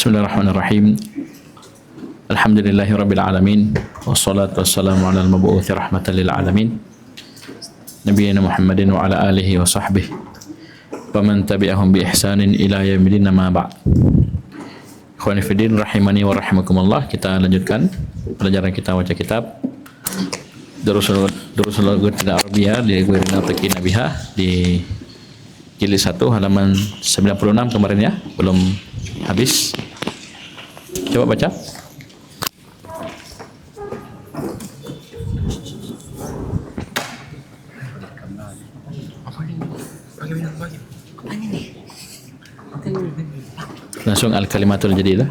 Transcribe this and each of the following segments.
Bismillahirrahmanirrahim. Alhamdulillahirabbil alamin wassalatu wassalamu ala al-mab'uts rahmatan lil alamin nabiyina Muhammadin wa ala alihi wa sahbihi wa man tabi'ahum bi ihsanin ila yaumil ma ba'd. Ikhwani fillah rahimani wa rahimakumullah, kita lanjutkan pelajaran kita baca kitab Durusul Lughatil Arabiyyah di Ghairina Taqina Biha di jilid 1 halaman 96 kemarin ya, belum habis. Coba baca. Langsung al-kalimatul jadidah.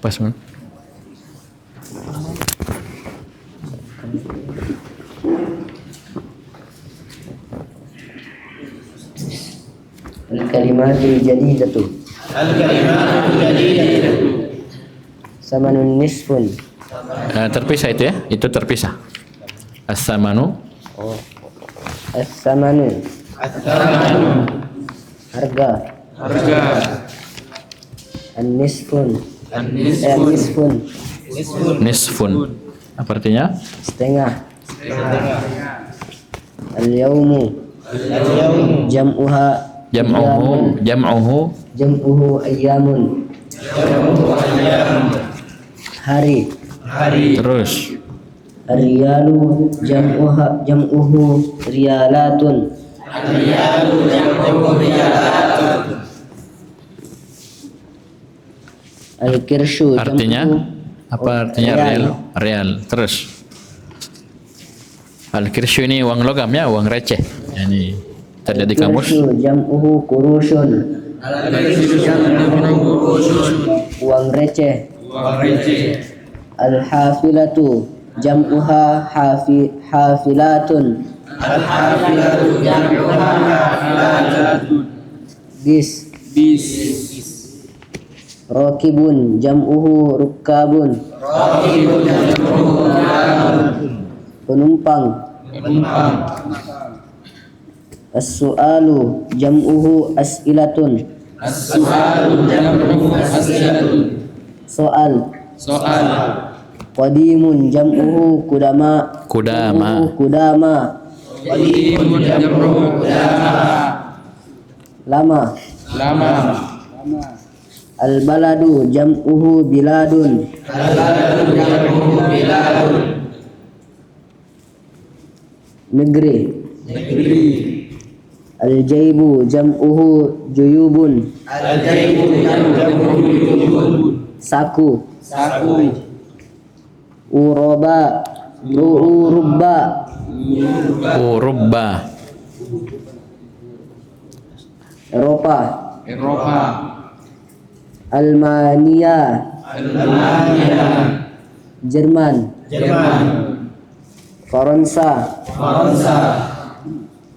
Pas man. Al-kalimatul jadidatu. Al-kalimatul jadidatu. Samanun nisfun. Terpisah itu ya, itu terpisah. As-samanu. Oh. As-samanu. As-samanu. Harga. Harga. An-nisfun. An-nisfun. Nisfun. Nisfun. Apa artinya? Setengah. Setengah. Al-yawmu. Al-yawmu. Jam'uha. Jam'uhu ayyamun. Jam'uhu ayyamun. Hari. Terus. Ar-riyalu jam'uhu riyalatun. Ar-riyalu jam'uhu riyalatun. Al-kirshu Artinya apa artinya real? Real. Terus. Al-kirshu ini uang logam ya, uang receh. Yani terlihat di kamus. Al-kirshu jam'uhu kurushun. Al-kirshu jam'uhu kurushun. Uang receh. Uang receh. Al-hafilatu jam'uha hafilatun. Al-hafilatu jam'uha hafilatun. Bis. Rokibun jam'uhu rukkabun. Raqibun jam'uhu raqibun. Penumpang. As-su'alu jam'uhu as'ilatun. As-su'alu jam'uhu as'ilatun. Soal. Qadimun jam'uhu kudama. Kudama. Qadimun jam'uhu qudama. Lama. Al-baladu jam'uhu biladun. Al-baladu jam'uhu biladun. Negeri. Al-jaibu jam'uhu juyubun. Al-jaibu jam'uhu juyubun. Saku. Urubba. Urubba. Eropa. Almania. Jerman. Faransa.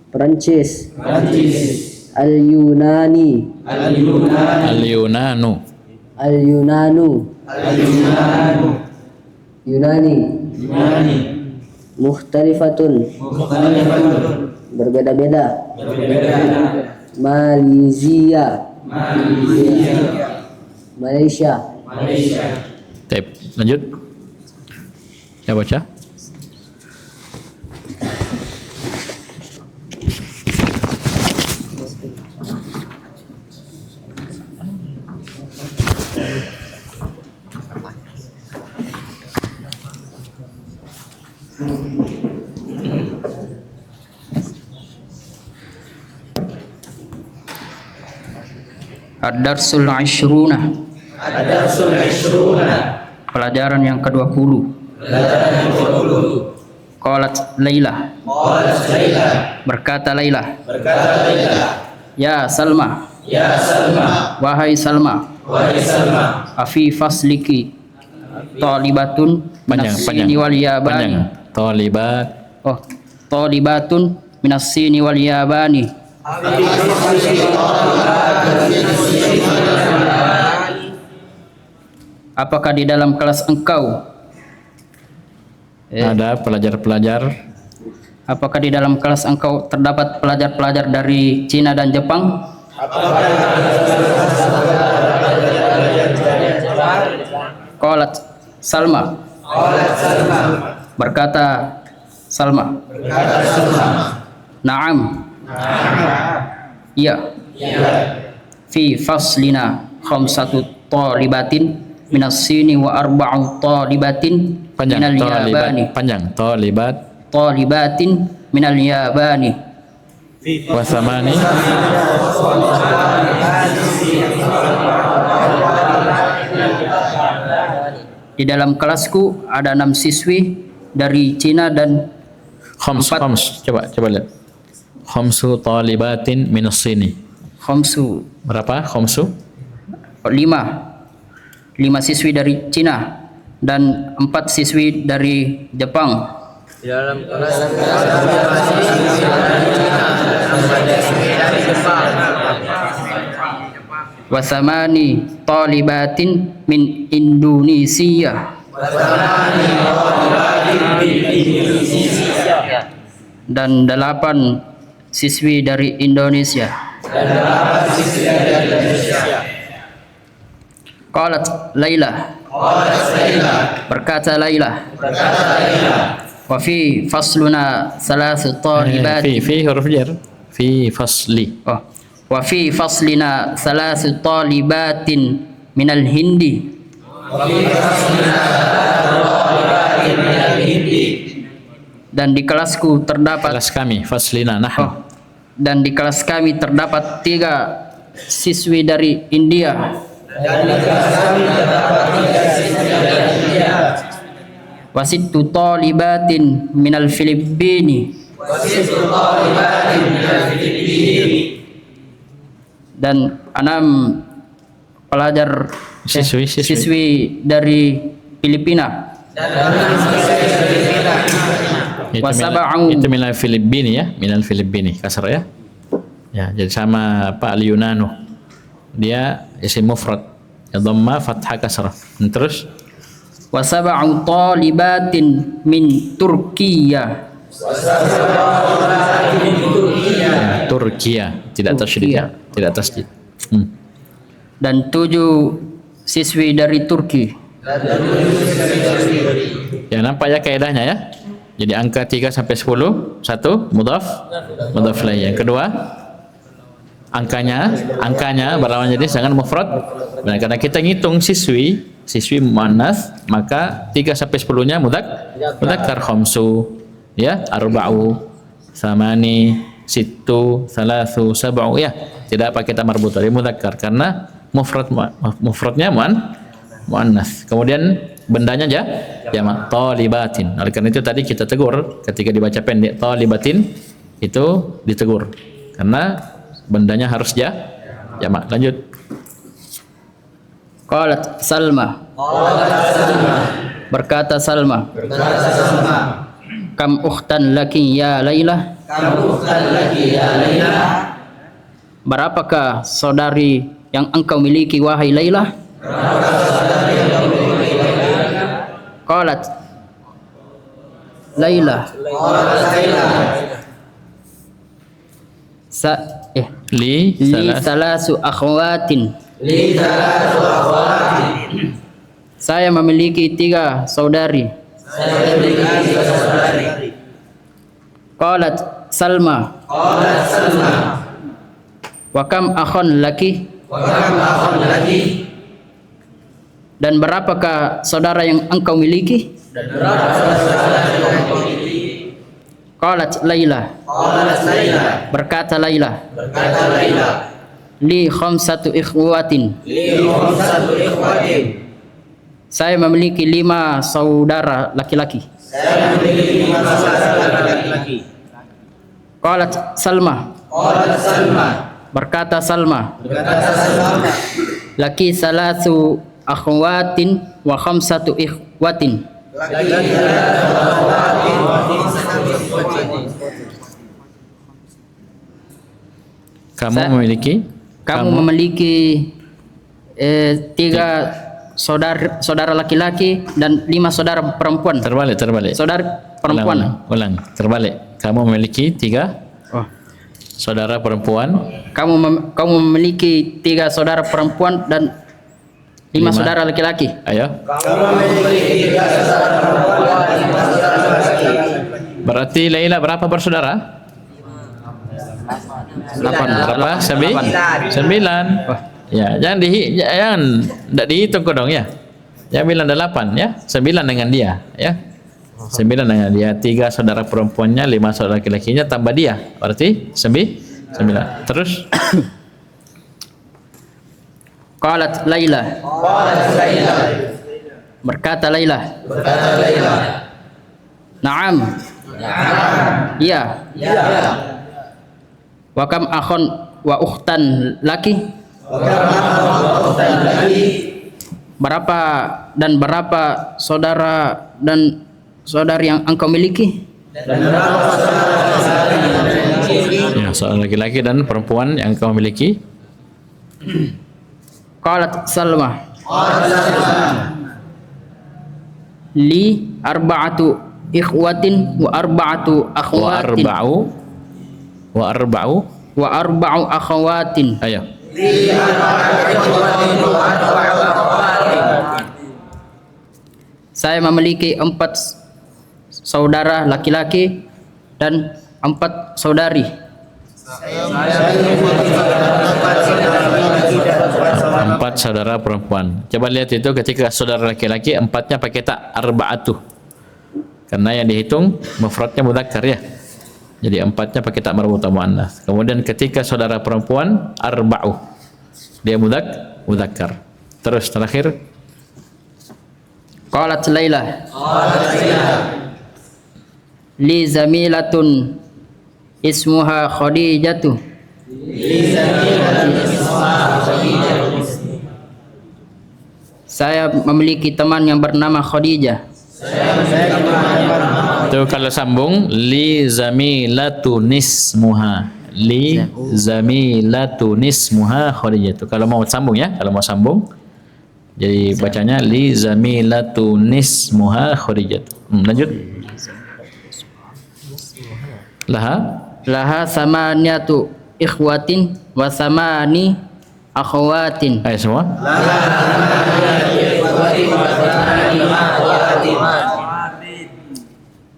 Perancis. Al-Yunani. Al-Yunanu. Yunani. Mukhtalifatun. Berbeda-beda. Malaysia. Baik, lanjut. Ya baca. Ad-darsul 'ishruna. Pelajaran yang ke-20. Qalat Laila. Berkata Laila. Ya Salma. Wahai Salma. Afi fasliki talibatun Panjang. minasini wal yabani. Talibatun minasini wal yabani. apakah di dalam kelas engkau ada pelajar-pelajar? apakah di dalam kelas engkau terdapat pelajar-pelajar dari Cina dan Jepang? Qalat Salma. Berkata Salma. Naam. Iya. Fi faslina khamsatu talibatin minas sini wa arba'u talibatin minal yabani. Panjang. Talibatin minal yabani. Wasamani. Di dalam kelasku ada 6 siswi dari Cina dan Khams. Coba lihat. Khamsu talibatin minas sini. khamsu Berapa? Khamsu? 5 siswi dari Cina dan 4 siswi dari Jepang. Di dalam kelas dari Jepang. Wasamani talibatin min Indonesia. Dan 8 siswi dari Indonesia. Qalat Laila. Berkata Laila. Wa fi fasluna salasu talibat. Fi huruf jar. Fi fasli. Wa fi faslina salasu talibatin minal Hindi. Dan di kelasku terdapat Kelas kami, faslina nahnu. dan di kelas kami terdapat 3 siswi dari India. Wasittu talibatin minal Filipini. Dan 6 pelajar siswi dari Filipina. Itu minal Filipini ya, minal Filipini kasar ya. Ya, jadi sama Pak Al-Yunanu. Dia isim mufrad. Ya dhamma fathah kasrah. Terus Wa sab'u talibatin min Turkiya. Turkiya, tidak tasydid ya, tidak tasydid. Dan 7 siswi dari Turki. Ya nampak ya kaidahnya ya. Jadi angka 3 sampai 10, satu mudhaf ilaih. Yang kedua angkanya berlawan jenis jangan mufrad. Nah, karena kita ngitung siswi muannas, maka 3 sampai 10-nya mudzakkar khamsu, ya, arba'u, samani, sittu, salasu, sab'u ya. Tidak pakai ta marbutah, mudzakkar karena mufradnya muannas. Kemudian bendanya jamak talibatin. Oleh karena itu tadi kita tegur ketika dibaca pendek talibatin itu ditegur karena bendanya harus jamak. Lanjut. Qalat Salma. Berkata Salma. Kam ukhtan laki ya Laila? Berapakah saudari yang engkau miliki wahai Laila? Qalat Laila. Li salasu akhwatin. Saya memiliki 3 saudari. Qalat Salma. Wa kam akhon laki? Dan berapakah saudara yang engkau miliki? Qalat Laila. Berkata Laila. Li khamsatu ikhwatin. Saya memiliki 5 saudara laki-laki. Qalat Salma. Berkata Salma. Laki salasu akhwatin wa khamsatu ikhwatin. Kamu memiliki 3 saudara laki-laki dan 5 saudara perempuan. Terbalik. Saudara perempuan. Ulang. Terbalik. Kamu memiliki 3 Oh. saudara perempuan. Kamu memiliki 3 saudara perempuan dan 5 saudara laki-laki. Ayo. Berarti Laila berapa bersaudara? 8. Berapa? 9. Ya, jangan tidak dihitung kau dong ya. Jangan bilang 8 ya. 9 dengan dia ya. 9 dengan dia. 3 saudara perempuannya, 5 saudara laki-lakinya tambah dia. Berarti 9. Terus Qalat Laila. Berkata Laila. Naam. Iya. Wa kam akhon wa ukhtan laki? Berapa saudara dan saudari yang engkau miliki? ya, seorang laki-laki dan perempuan yang kau miliki. Qalat Salma. Li arba'atu ikhwatin wa arba'atu akhwatin. Wa arba'u akhawatin. Ayo. Saya memiliki 4 saudara laki-laki dan 4 saudari. 4 saudara perempuan. Coba lihat itu ketika saudara laki-laki 4-nya pakai tak arba'atu. Karena yang dihitung mufradnya mudzakkar ya. Jadi 4-nya pakai tak marbutah muannats. Kemudian ketika saudara perempuan arba'u. Dia mudzakkar. Terus terakhir Qalat Laila. Li zamilatun ismuha Khadijatu. Saya memiliki teman yang bernama Khadijah. itu kalau sambung li zamilatun ismuha. Li zamilatun ismuha Khadijah. Kalau mau sambung ya, kalau mau sambung jadi bacanya li zamilatun ismuha Khadijah. Lanjut. Laha Samaniyatu ikhwatin wa samani akhawatin. Ayo semua.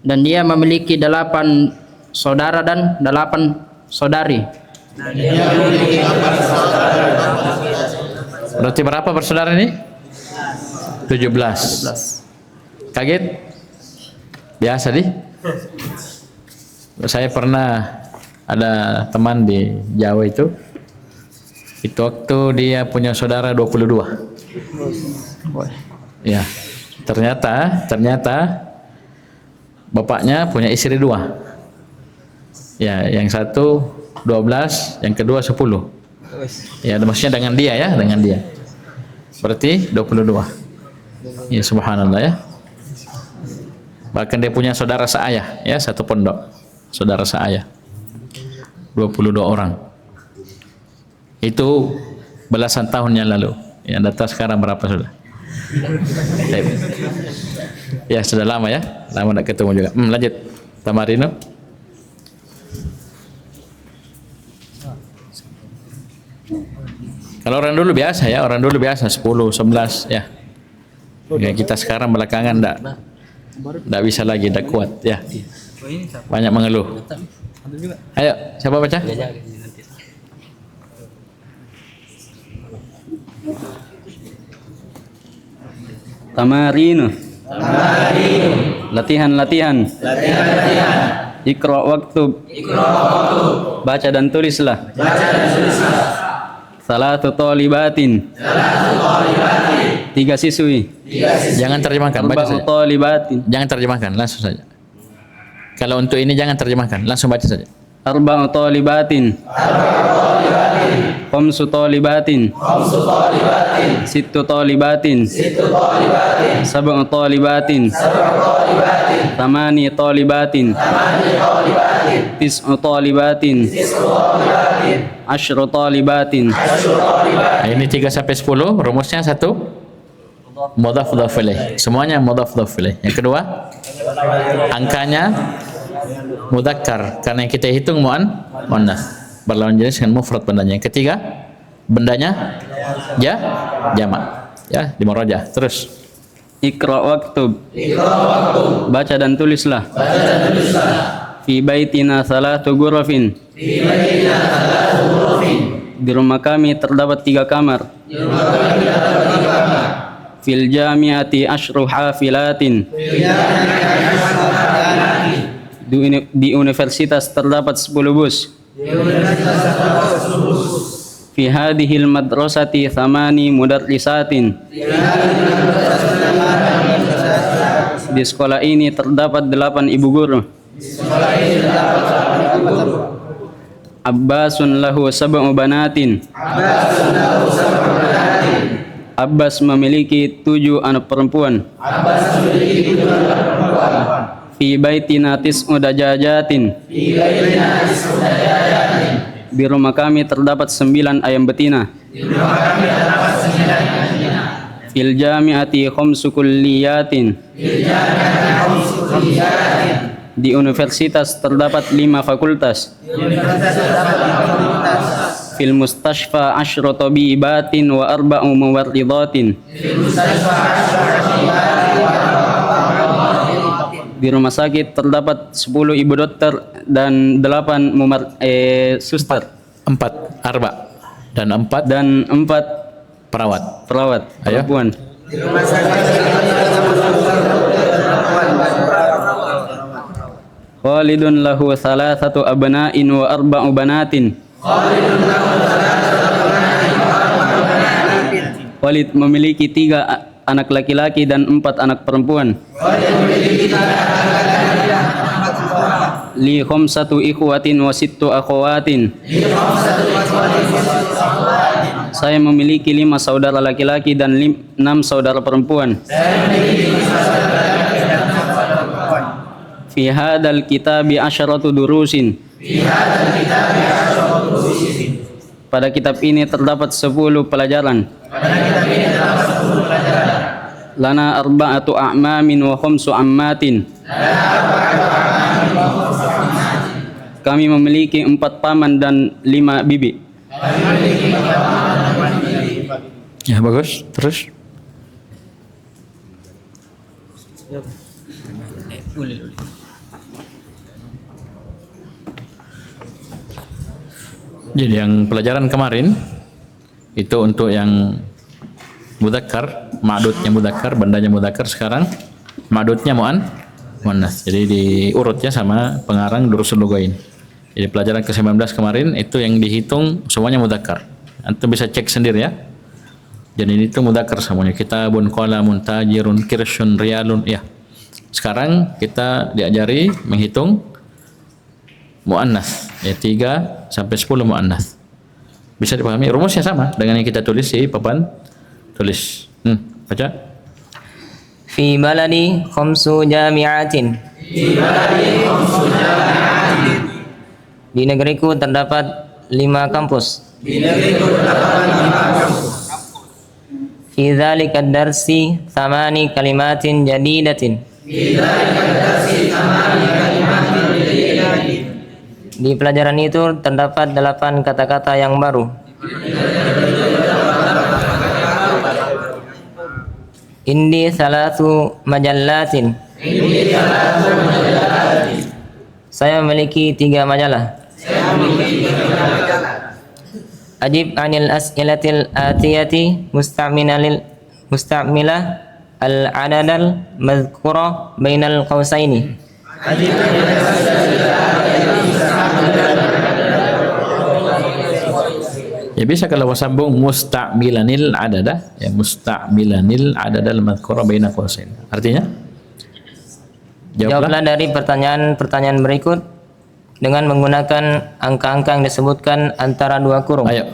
Dan dia memiliki 8 saudara dan 8 saudari. Berarti berapa bersaudara ini? 17. Kaget? Biasa di? Saya pernah ada teman di Jawa itu waktu dia punya saudara 22. Ya, ternyata bapaknya punya istri 2. Ya, yang satu 12, yang kedua 10. Ya, maksudnya dengan dia ya, dengan dia. Berarti 22. Ya, subhanallah ya. Bahkan dia punya saudara seayah ya, satu pondok. Saudara seayah. 22 orang. Itu belasan tahun yang lalu. Yang data sekarang berapa sudah? Ya sudah lama ya, lama tidak ketemu juga. Lanjut, Tamarino. Kalau orang dulu biasa ya, 10, 11 ya. Ya kita sekarang belakangan tidak bisa lagi, tidak kuat ya. Banyak mengeluh. Ayo, siapa baca? Tamarinu. Latihan. Iqra waktub. Baca dan tulislah. Salatu talibatin. 3 siswi. Jangan terjemahkan, baca Arba'u saja. talibatin. Jangan terjemahkan, langsung saja. Kalau untuk ini jangan terjemahkan, langsung baca saja. Arba'u talibatin. Khamsu talibatin. Sittu talibatin. Sab'u talibatin. Thamani talibatin. Tis'u talibatin. Asyru talibatin. Nah, ini 3 sampai 10, rumusnya 1. mudhaf ilaih. Semuanya mudhaf ilaih. Yang kedua, angkanya mudzakkar karena yang kita hitung muannas. Berlawan jenis dengan mufrad bendanya. Yang ketiga, bendanya jamak. Ya, di murajaah. Terus Iqra waktub. Baca dan tulislah. Fi baitina salatu ghurafin. Di rumah kami terdapat 3 kamar. Fil jami'ati asyru hafilatin. Di universitas terdapat 10 bus. Fi hadhil madrasati thamani mudarrisatin. Di sekolah ini terdapat 8 ibu guru. Abbasun lahu sab'u banatin. Abbas memiliki 7 anak perempuan. Fi baitina tis'u dajajatin. Di rumah kami terdapat 9 ayam betina. Fil jami'ati khamsu kulliyatin. Di universitas terdapat 5 fakultas. Fil mustashfa asyru tabibatin wa arba'u muwarridatin. Di rumah sakit terdapat 10 ibu dokter dan 8 suster. 4 arba dan 4 perawat. Ayo. Perempuan. Khalidun lahu thalathatu abna'in wa arba'u banatin. Khalid memiliki 3 anak laki-laki dan 4 anak perempuan. Li khamsatu ikhwatin wa sittu akhawatin. Saya memiliki 5 saudara laki-laki dan 6 saudara perempuan. Fi hadzal kitabi asyaratu durusin. Pada kitab ini terdapat 10 pelajaran. Lana arba'atu a'mamin wa khamsu ammatin. Kami memiliki 4 paman dan 5 bibi. Ya, bagus. Terus jadi yang pelajaran kemarin itu untuk yang mudzakkar, ma'dudnya mudzakkar, bendanya mudzakkar. Sekarang ma'dudnya muannas. Jadi diurutnya sama pengarang Durusul Lughain. Jadi pelajaran ke-19 kemarin itu yang dihitung semuanya mudzakkar. Antum bisa cek sendiri ya. Jadi ini tuh mudzakkar semuanya. Kitabun, qalamun, tajirun, kirsyun, riyalun. Ya. Sekarang kita diajari menghitung muannas. Ya 3 sampai 10 muannas. Bisa dipahami, rumusnya sama dengan yang kita tulis di papan tulis. Baca. Fi baladi khamsu jami'atin. Di negeriku terdapat 5 kampus. Fi dzalika ad-darsi 8 kalimatin jadidatin. Di pelajaran itu terdapat 8 kata-kata yang baru. Indi salatu majallatin. Saya memiliki 3 majalah. Ajib anil as'ilatil atiyati musta'milah al-adadal madhkura bainal qausaini. Ya bisa kalau wasambung musta'milanil adada, ya musta'milanil adadal madhkura baina qausain. Artinya? Jawablah dari pertanyaan berikut dengan menggunakan angka-angka yang disebutkan antara 2 kurung. Ayo.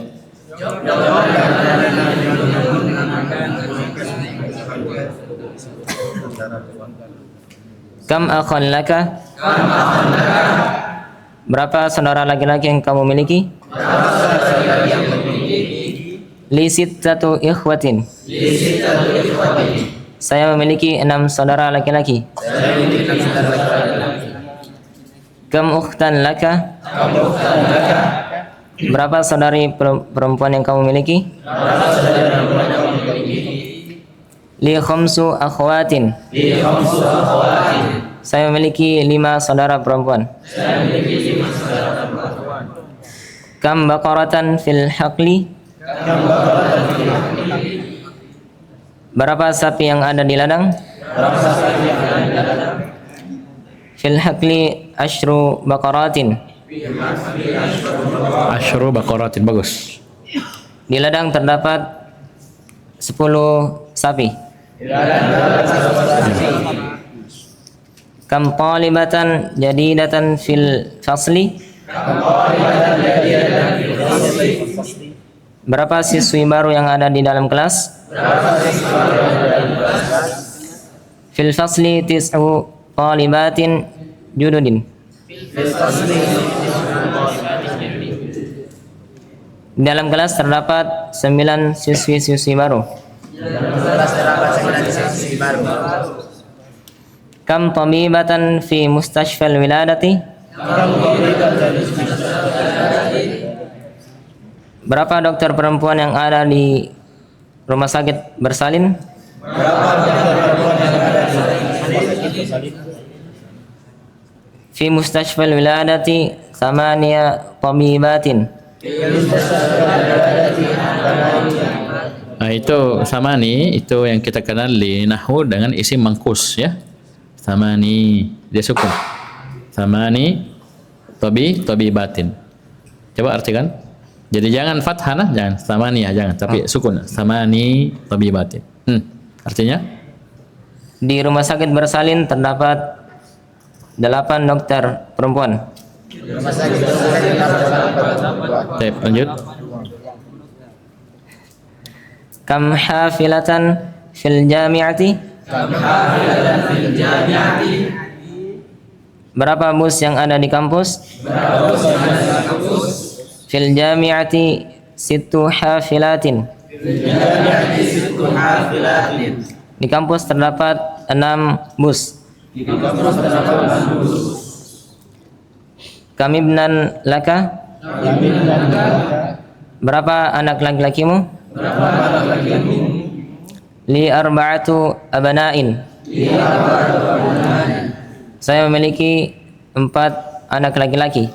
Kam akhan laka? Berapa saudara laki-laki yang kamu miliki? 5 Li sittatu ikhwatin. Saya memiliki 6 saudara laki-laki. Kam ukhtan laka? Berapa saudari perempuan yang kamu miliki? Li khamsu akhwatin. Saya memiliki 5 saudara perempuan. Kam baqaratan fil haqli? Berapa sapi yang ada di ladang? Fil haqli asyru baqaratin. Asyru baqaratin, bagus. Di ladang terdapat 10 sapi. Kam talibatan jadidatan fil fasli? Berapa siswi baru yang ada di dalam kelas? Fil fasli tis'u talibatin jududin. Di dalam kelas terdapat 9 siswi-siswi baru. Kam tabibatan fi mustashfal wiladati? Berapa dokter perempuan yang ada di rumah sakit bersalin? Fi mustashfal wiladati thamaniya tabibatin. Nah, itu samani, itu yang kita kenal di nahwu dengan isim mangkus ya. Samani, dia sukun. Samani tabibatin. Coba artikan. Jadi jangan fathah nah, jangan samani ya, jangan, tapi sukun. Samani tabibatin. Artinya? Di rumah sakit bersalin terdapat 8 dokter perempuan. Baik, lanjut. Kam hafilatan fil jami'ati? Berapa bus yang ada di kampus? Fil jami'ati sittu hafilatin. Di kampus terdapat 6 bus. Kam ibnan laka? Berapa anak laki-lakimu? Li arba'atu abana'in. Saya memiliki 4 anak laki-laki.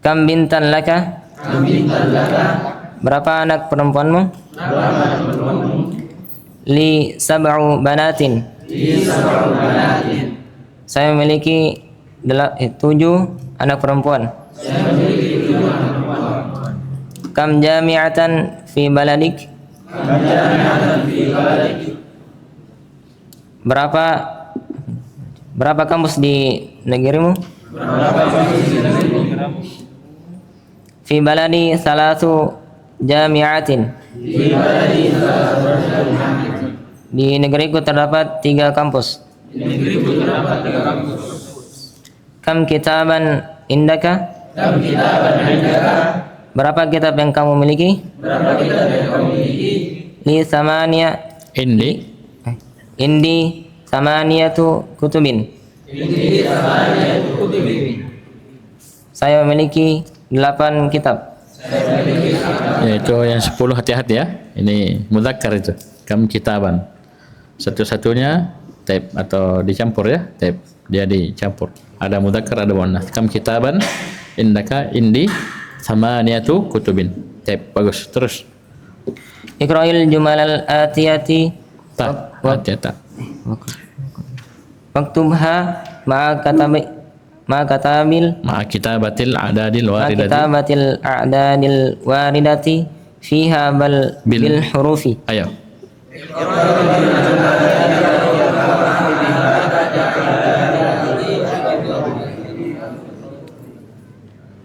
Kam bintan laka? Berapa anak perempuanmu? Li sab'u banatin. Saya memiliki 7 anak perempuan. Kam jami'atan fi baladik? Berapa kampus di negerimu? Fi baladi 3 jami'atin. Di negeriku terdapat 3 kampus. Kam kitaban indaka? Berapa kitab yang kamu miliki? Li samania. Indi samaniyatu kutubin. Saya memiliki 8 kitab. Ya, itu yang 10, hati-hati ya. Ini mudzakkar itu. Kam kitaban. Satu-satunya taib atau dicampur ya, taib. Dia dicampur. Ada mudzakkar, ada muannas. Kam kitaban indaka indi samaniyatu kutubin. Taib, bagus. Terus. Iqra'il jumalal atiyati. Hati-hati. Waktubha ma'a kitabatil a'dadil waridati fiha bil hurufi. Ayo.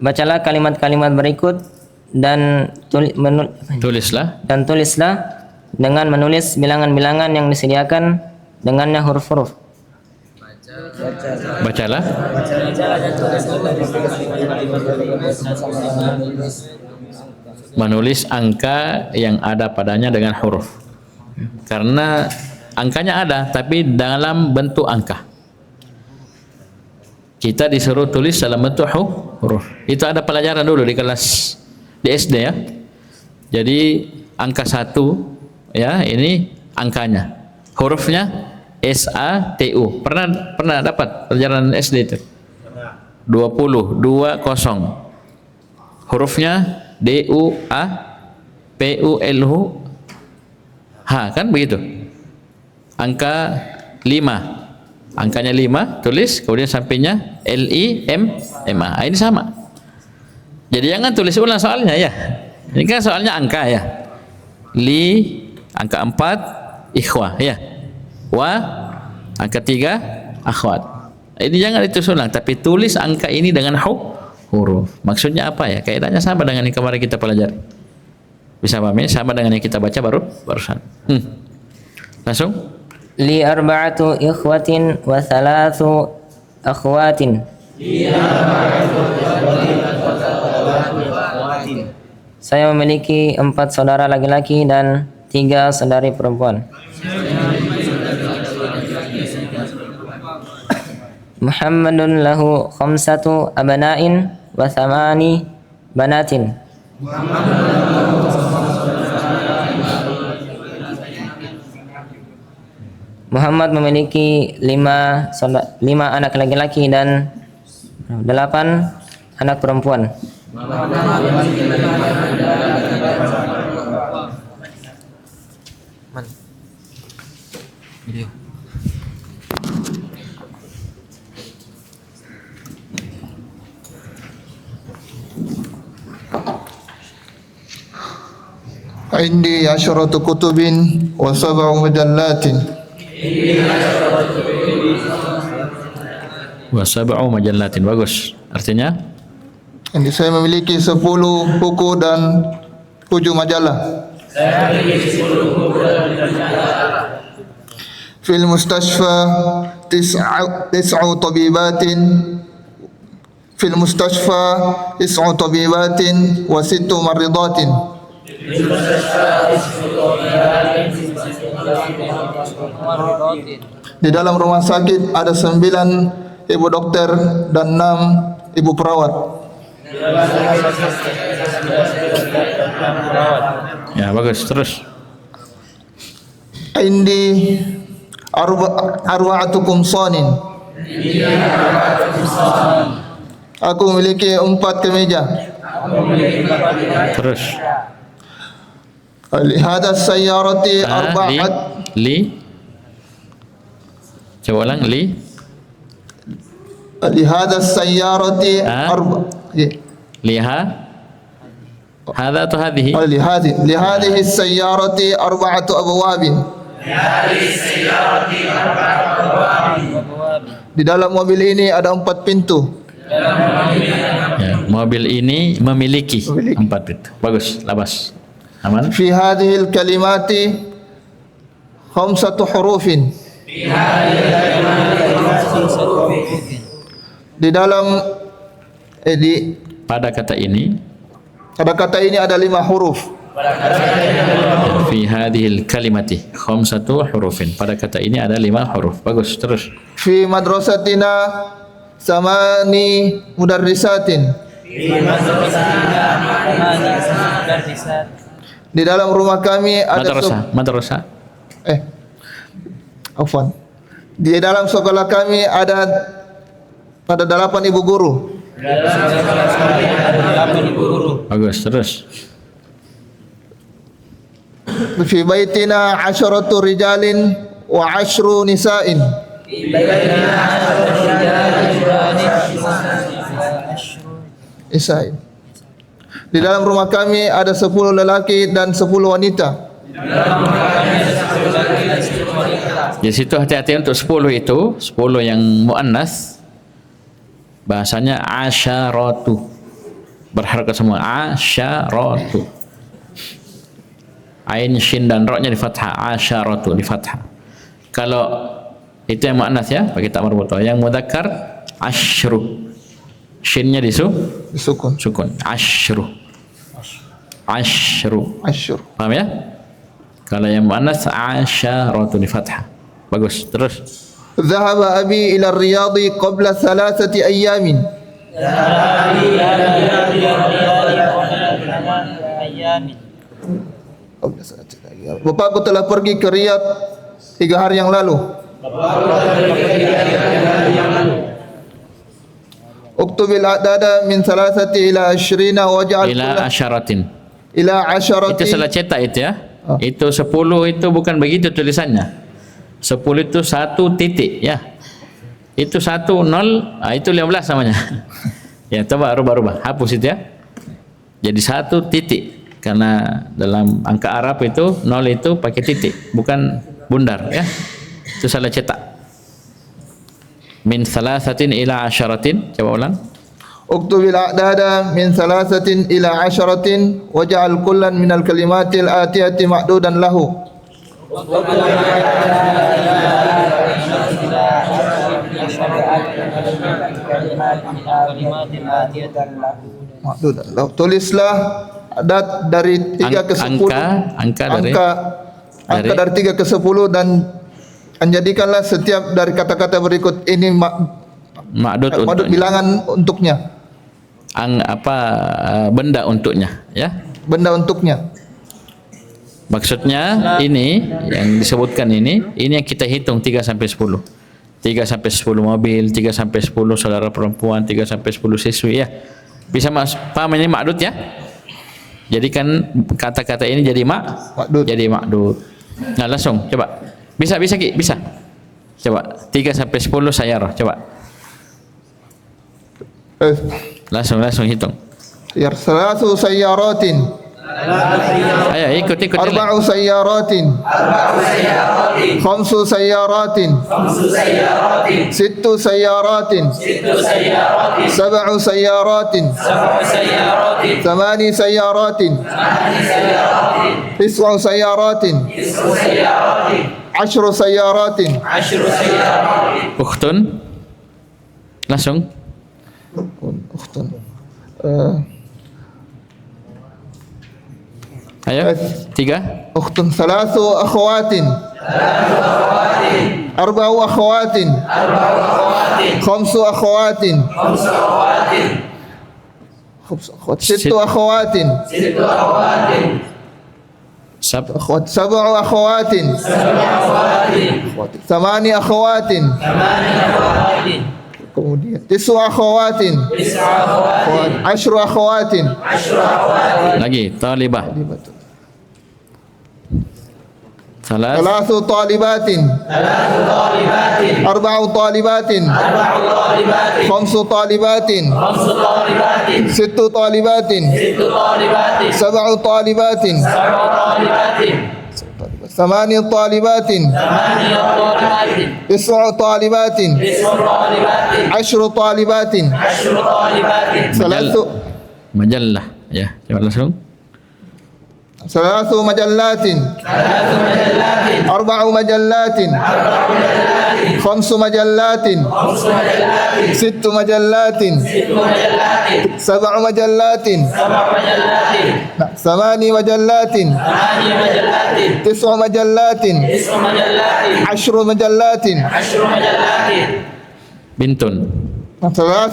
Bacalah kalimat-kalimat berikut dan tulislah dengan menulis bilangan-bilangan yang disediakan dengannya huruf-huruf. Bacalah. menulis angka yang ada padanya dengan huruf. Karena angkanya ada tapi dalam bentuk angka. Kita disuruh tulis dalam bentuk huruf. Itu ada pelajaran dulu di kelas di SD ya. Jadi angka 1 ya, ini angkanya. Hurufnya SATU. Pernah dapat pelajaran SD itu? 20. Hurufnya DUAPULH, kan begitu. Angka 5. Angkanya 5, tulis, kemudian sampingnya LIMMA. Ini sama. Jadi jangan tulis ulang soalnya ya. Ini kan soalnya angka ya. Angka 4 ikhwah ya. Wa angka 3 akhwat. Ini jangan ditulis ulang, tapi tulis angka ini dengan huruf. Maksudnya apa ya? Kaidahnya sama dengan yang kemarin kita pelajari. Bisa paham ya? Sama dengan yang kita baca barusan. Langsung. Li arba'atu ikhwatin wa thalathu akhwatin. Saya memiliki 4 saudara laki-laki dan 3 saudari perempuan. Muhammadun lahu 5 abna'in wa 8 banatin. Muhammad memiliki 5 anak laki-laki dan 8 anak perempuan. عندي 10 كتب و7 مجلات. Wasab'u majallatin. Bagus. Artinya? Ini saya memiliki 10 buku dan 7 majalah. Fil mustashfa 9 tabibatin. Fil mustashfa 9 tabibatin wa 6 maridatin. Di dalam rumah sakit ada 9 ibu dokter dan 6 ibu perawat. Ya, bagus. Terus. Indi arba'atu qumsanin. Aku memiliki 4 kemeja. Terus. Lihada sayyarati arba'at. Coba ulang. Lihada sayyarati Liha. Hadha atau hadhihi? Lihadihi sayyarati arba'atu abwabin. Di dalam mobil ini ada 4 pintu. Ya, mobil ini memiliki 4 pintu. Bagus, labas. Aman. Fi hadhil kalimati 5 hurufin. Di dalam pada kata ini ada 5 huruf. Fi hadhil kalimati 5 hurufin. Pada kata ini ada 5 huruf. Bagus, terus. Fi madrasatina 8 mudarrisatin. Di dalam rumah kami ada madrasah. Afwan. Di dalam sekolah kami ada 8 ibu guru. Bagus, terus. Fi baitina 10 rijalin wa 10 nisa'in. Nisa'in. Di dalam rumah kami ada 10 lelaki dan 10 wanita. Di situ hati-hati untuk 10 itu, 10 yang muannas. Bahasanya asyaratu. Berharga semua asyaratu. Ain, shin dan ra-nya di fathah, asyaratu di fathah. Kalau itu yang muannas ya, pakai ta marbutah. Yang mudzakkar asyru. Shinnya sukun, asyru. Ashru. Asyur. Paham ya? Kalau yang muannas asyaratun di fathah. Bagus. Terus. ذهب أبي إلى الرياض قبل 3 أيام. Bapakku telah pergi ke Riyadh 3 hari yang lalu. Uktubil adada min 3 ila 20 waj'al Ila asyaratin. ila 10. Itu salah cetak itu ya. Itu 10 itu bukan begitu tulisannya. 10 itu 1 titik ya. Itu 1 0, itu 15 namanya. Ya, coba rubah-rubah. Hapus itu ya. Jadi 1 titik. Karena dalam angka Arab itu 0 itu pakai titik, bukan bundar ya. Itu salah cetak. Min 3 ila 10. Coba ulang. Uktubil adada min 3 ila 10 waj'al kullan minal kalimatil atiyati ma'dudan lahu. Ma'dudan lahu. Tulislah adat dari 3 ke 10. Angka dari 3 ke 10 dan jadikanlah setiap dari kata-kata berikut ini ma'dud bilangan untuknya. Benda untuknya ya. Benda untuknya. Maksudnya ini yang disebutkan ini yang kita hitung 3 sampai 10. 3 sampai 10 mobil, 3 sampai 10 saudara perempuan, 3 sampai 10 siswi ya. Bisa paham ini ma'dud ya? Jadikan kata-kata ini jadi ma'dud. Jadi ma'dud. Nah, langsung coba. Bisa Ki? Bisa. Coba 3 sampai 10 sayarah, coba. Langsung hitung. Ya, 3 sayyaratin. Ayo ikut 4 sayyaratin. 5 sayyaratin. 6 sayyaratin. 7 sayyaratin. 8 sayyaratin. 9 sayyaratin. 10 sayyaratin. Ukhtun. Langsung. Ukhtun. Ayo 3. Ukhtun 3 akhawatin. 4 akhawatin. 5 akhawatin. 6 akhawatin. 7 akhawatin. 8 akhawatin. Kemudian 9 akhawatin. 10 akhawatin. Lagi talibah. 3 talibatin. 4 talibatin. 5 talibatin. 6 talibatin. 7 talibatin. 8 talibatin. 9 talibatin. 10 talibatin. Majallah ya. Coba langsung. 3 majallatin. 4 majallatin. 5 majallatin. 6 majallatin. 7 majallatin. 8 majallatin. 9 majallatin. 10 majallatin. Bintun. 3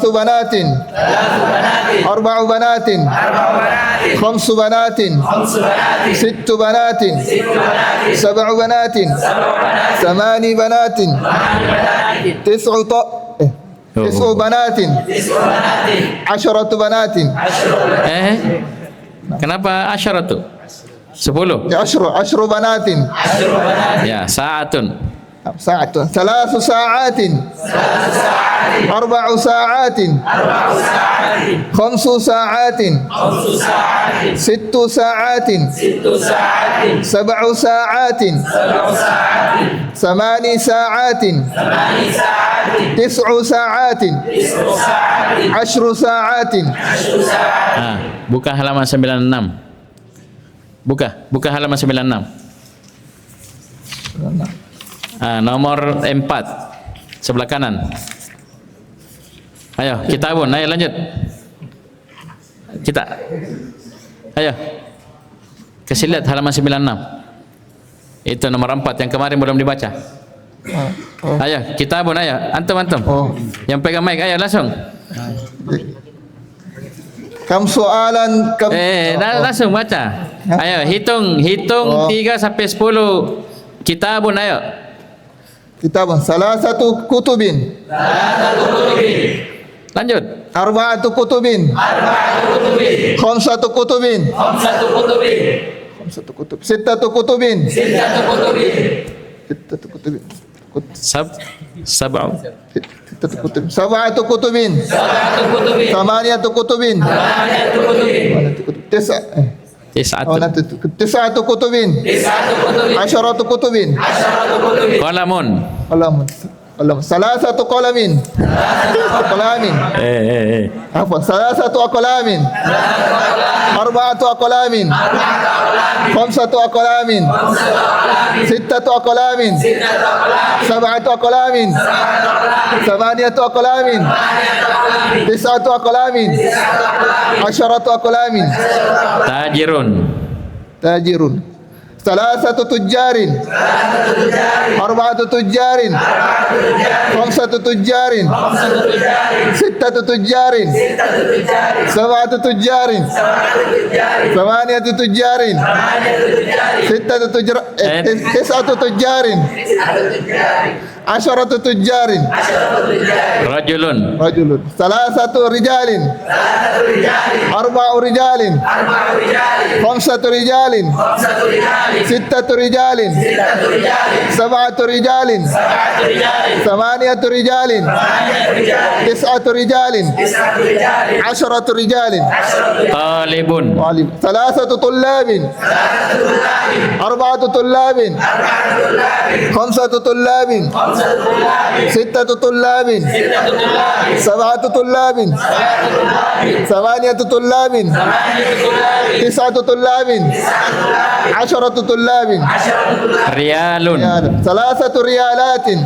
banatin. 4 banatin. 5 banatin. 6 banatin. 7 banatin. 8 banatin. 9 banatin. 10 banatin. Kenapa asyaratu? 10. Ya 10 banatin. Ya, sa'atun. ساعة 3 ساعات 4 ساعات 5 ساعات 6 ساعات 7 ساعات 8 ساعات 9 ساعات 10 ساعات. Buka halaman 96. Buka halaman 96. Nomor 4 sebelah kanan. Ayo kita lanjut. Ayo Kasih lihat halaman 96. Itu nomor 4 yang kemarin belum dibaca. Ayo, kitabun ayo. Antum. Yang pegang mic ayo langsung. Kam soalan kam Langsung baca. Ayo hitung 3 sampai 10. Kitabun ayo. kitabun salasatu kutubin. Lanjut. Arba'atu kutubin. Khamsatu kutubin. Sittatu kutubin. Sab'u. Sab'atu kutubin. Thamaniyatu kutubin. Tis'atu kutubin. Asharatu kutubin. Qalamun. Salasatu qalamin. Afwan, salasatu aqlamin. Arba'atu aqlamin. Khamsatu aqlamin. Sittatu aqlamin. Sab'atu aqlamin. Thamaniyatu aqlamin. Tis'atu aqlamin. Asharatu aqlamin. Tajirun. Salasatu tujjarin. Arba'atu tujjarin. Khamsatu tujjarin. Sittatu tujjarin. Sab'atu tujjarin. Thamaniyatu tujjarin. Tis'atu tujjarin. Asharatu tujjarin. Rajulun. Salasatu rijalin. Arba'u rijalin. Khamsatu rijalin. Sittatu rijalin. Sab'atu rijalin. Thamaniyatu rijalin. Tis'atu rijalin. Asharatu rijalin. Talibun. Salasatu tullabin. Arba'atu tullabin. Khamsatu tullabin. Sittatu tullabin. Sab'atu tullabin. Thamaniyatu tullabin. Tis'atu tullabin. Asharatu tullabin. Riyalun. Salasatu riyalatin.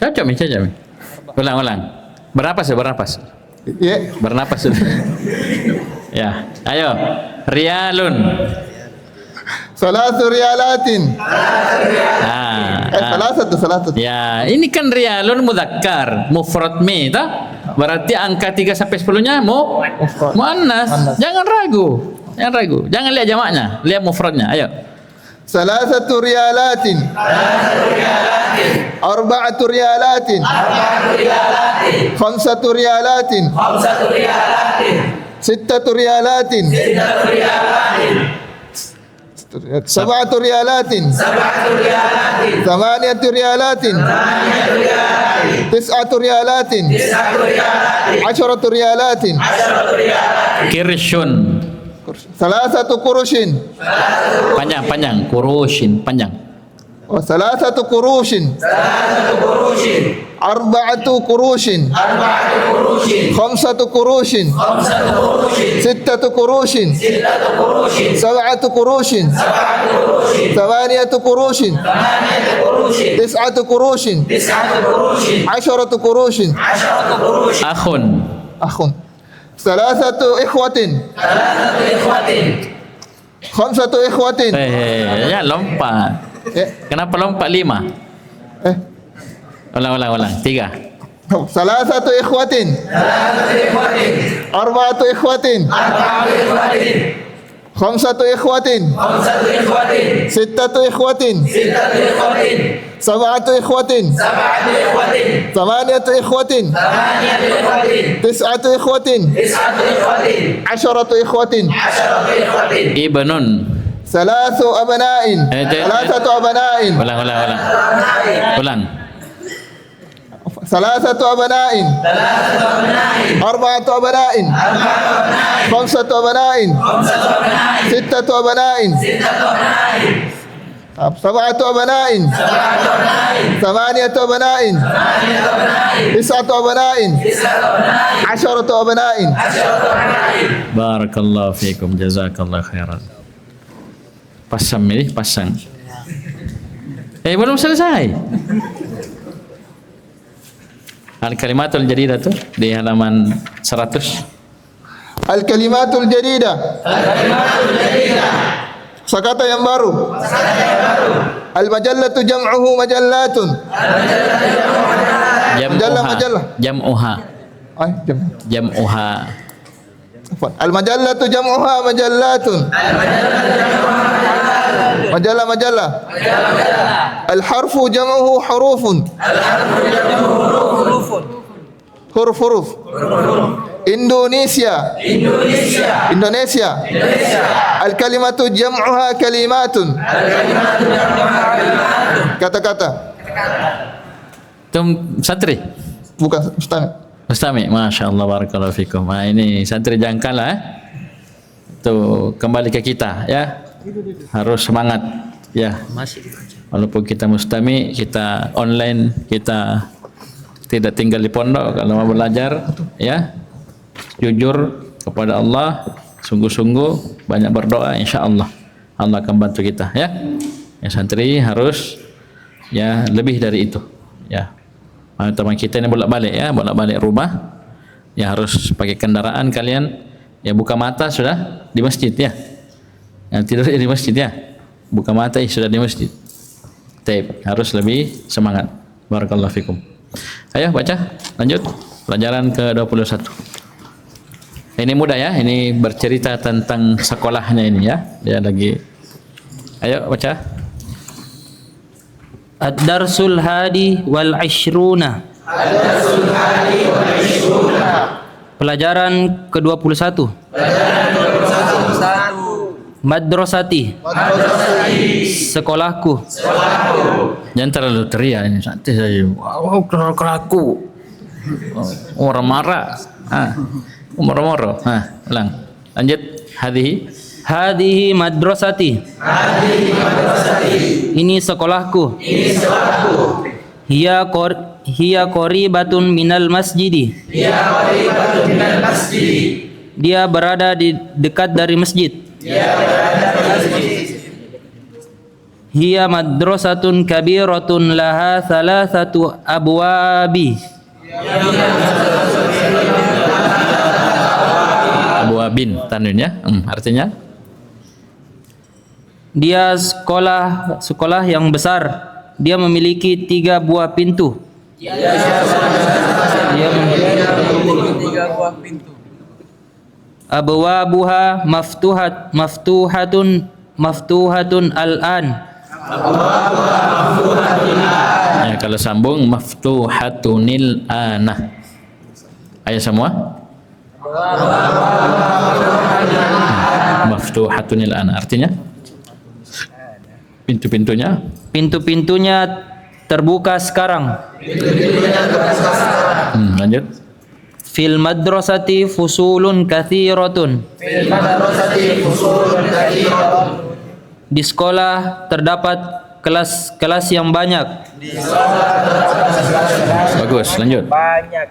Cocok mi. Ulang. Bernapas. Ya. Bernapas. Ya, ayo. Riyalun. Salasu riyalatin. Salasatu. Ya, ini kan riyalun mudzakkar, mufrad mi ta? Berarti angka 3 sampai 10-nya muannas. Jangan ragu. Jangan lihat jamaknya, lihat mufradnya. Ayo. Salasatu riyalatin. Arba'atu riyalatin. Khamsatu riyalatin. Sittatu riyalatin. Sab'atu riyalatin. Thamaniyatu riyalatin. Tis'atu riyalatin. Asharatu riyalatin. Kirshun. Salasatu kurushin. Panjang. Kurushin, panjang. Salasatu kurushin. Arba'atu kurushin. Khamsatu kurushin. Sittatu kurushin. Sab'atu kurushin. Thamaniyatu kurushin. Tis'atu kurushin. Asharatu kurushin. Akhun. Salasatu ikhwatin. Khamsatu ikhwatin. Ya lompat. Kenapa lompat 5? Ulang. 3. Salasatu ikhwatin. Arba'atu ikhwatin. Khamsatu ikhwatin. Sittatu ikhwatin. Sab'atu ikhwatin. Thamaniyatu ikhwatin. Tis'atu ikhwatin. Asharatu ikhwatin. Ibnun. Salasatu abna'in. Ulang. Salasatu abna'in. Arba'atu abna'in. Khamsatu abna'in. Sittatu abna'in. Sab'atu abna'in. Thamaniyatu abna'in. Tis'atu abna'in. Asharatu abna'in. Barakallahu fiikum, jazakallahu khairan. Pasang. Belum selesai. Al-kalimatul jadidah tuh di halaman 100. Al-kalimatul jadidah. Kosakata yang baru. Al-majallatu jam'uhu majallatun. Majallah. Jam'uha. Jam'uha. Al-majallatu jam'uha majallatun. Majallah. Al-harfu jam'uhu hurufun. Huruf. Indonesia. Al-kalimatu jam'uha kalimatun. Kata-kata. Tum santri? Bukan Ustaz. Mustami, Masya Allah, barakallahu fikum. Nah, ini santri jangkal Tuh kembali ke kita ya. Harus semangat ya. Walaupun kita mustami, kita online, kita tidak tinggal di pondok, kalau mau belajar ya jujur kepada Allah, sungguh-sungguh banyak berdoa, insya Allah Allah akan bantu kita ya. Ya santri harus ya lebih dari itu ya. Teman kita ini bolak-balik rumah ya, harus pakai kendaraan kalian ya, buka mata sudah di masjid ya. Yang tidur di masjid ya, buka mata sudah di masjid. Taib, harus lebih semangat. Barakallahu fikum. Ayo baca, lanjut pelajaran ke-21. Ini mudah ya, ini bercerita tentang sekolahnya ini ya. Dia lagi. Ayo baca. Ad-darsul hadi wal ishruna. Pelajaran ke-21. Madrasati. Sekolahku. Jangan terlalu teriak ini, santai saja. Wow, keraku. Orang marah. Moro-moro. Ulang. Lanjut. Hadhihi madrasati. Ini sekolahku. Hiya qoribatun minal masjidi. Dia berada di dekat dari masjid. Hiya madrasatun kabiratun laha thalathatu abwabi. Abwabin tanwin ya. Artinya dia sekolah yang besar. Dia memiliki 3 buah pintu. Dia memiliki 3 buah pintu. Abwabuha maftuhatun al-an. ya, kalau sambung maftuhatunil ana. Ayo semua. Maftuhatunil ana artinya pintu-pintunya terbuka sekarang. Lanjut. Fil madrasati fusulun kathiratun. Di sekolah terdapat kelas-kelas yang banyak. Bagus, lanjut. Banyak.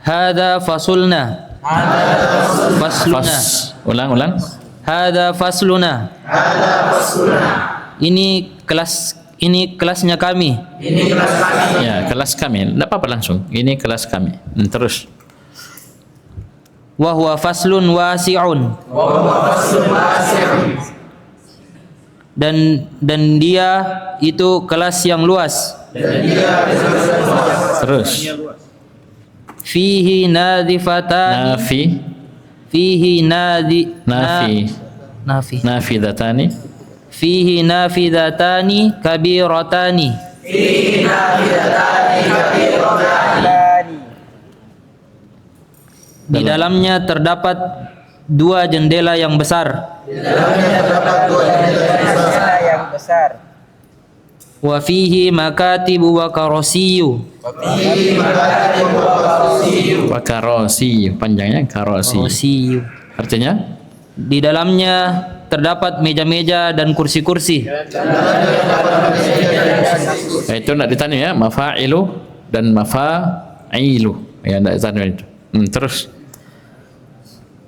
Hada fasluna. Ulang. Hada fasluna. Ini kelasnya kami. Ya, kelas kami. Tidak apa-apa langsung. Ini kelas kami. Terus. Wa huwa faslun wasi'un. Dan dia itu kelas yang luas. Terus. Fihi nadhifatani. Nafidatani. Fihi nafidatani kabiratani. Di dalamnya terdapat 2 jendela yang besar. Wa fihi makatibu wa karasiyu. Wa karasi, panjangnya karasi. Karasiyu. Artinya? Di dalamnya terdapat meja-meja dan kursi-kursi. Itu nak ditanam ya, mafa'ilu dan mafa'ilu. Ya, nak ditanam itu. Terus.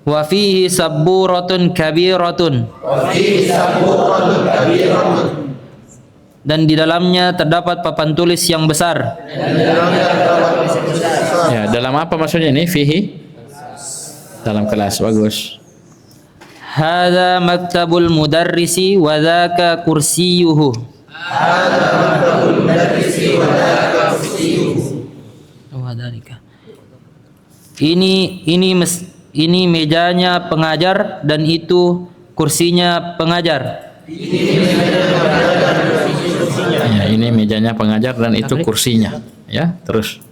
Wa fihi sabburatun kabiratun. Dan di dalamnya terdapat papan tulis yang besar. Ya, dalam apa maksudnya ini? Fihi dalam kelas. Bagus. Hadza maktabul mudarrisi wa dzaka kursiyuhu. Ini mejanya pengajar dan itu kursinya pengajar. Ya, ini mejanya pengajar dan itu kursinya. Ya, terus.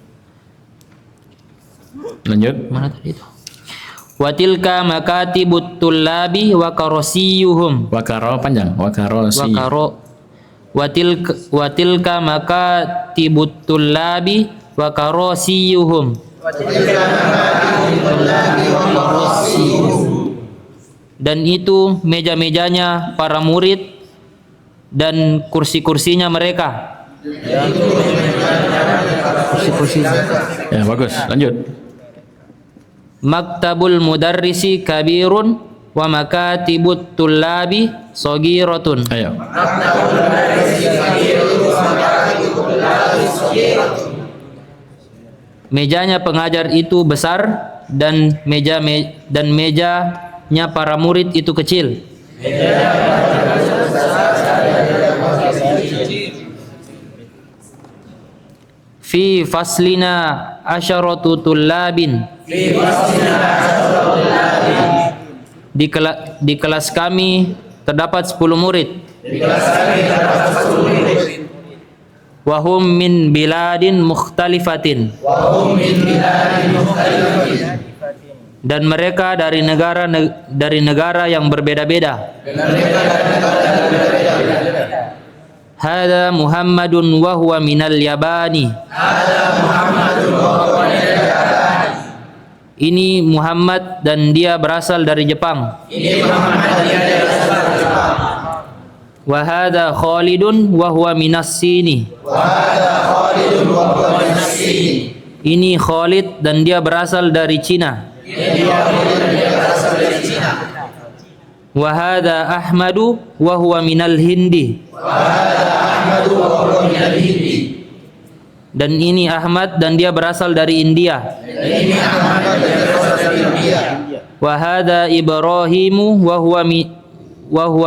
Lanjut. Mana tadi itu? Wa tilka makatibut tullabi wa karosiyuhum. Wakaro panjang. Wakarosi. Wa tilka makatibut tullabi wa karosiyuhum. Dan itu meja-mejanya para murid dan kursi-kursinya mereka. Ya, bagus. Lanjut. Maktabul mudarrisi kabirun wa makatibut tullabi sagiratun. Ayo. Mejanya pengajar itu besar dan mejanya para murid itu kecil. Fi faslina asyaratu tullabin. Di kelas kami terdapat 10 murid. Wahum min biladin mukhtalifatin. Dan mereka dari negara yang berbeda-beda. Hada Muhammadun wa huwa minal Yabani. Ini Muhammad dan dia berasal dari Jepang. Wa hada Khalidun wa huwa minas Sini. Ini Khalid dan dia berasal dari Cina. Wa hada Ahmadu wa huwa minal Hindi. Dan ini Ahmad dan dia berasal dari India. Wa hada Ibrahimu wa huwa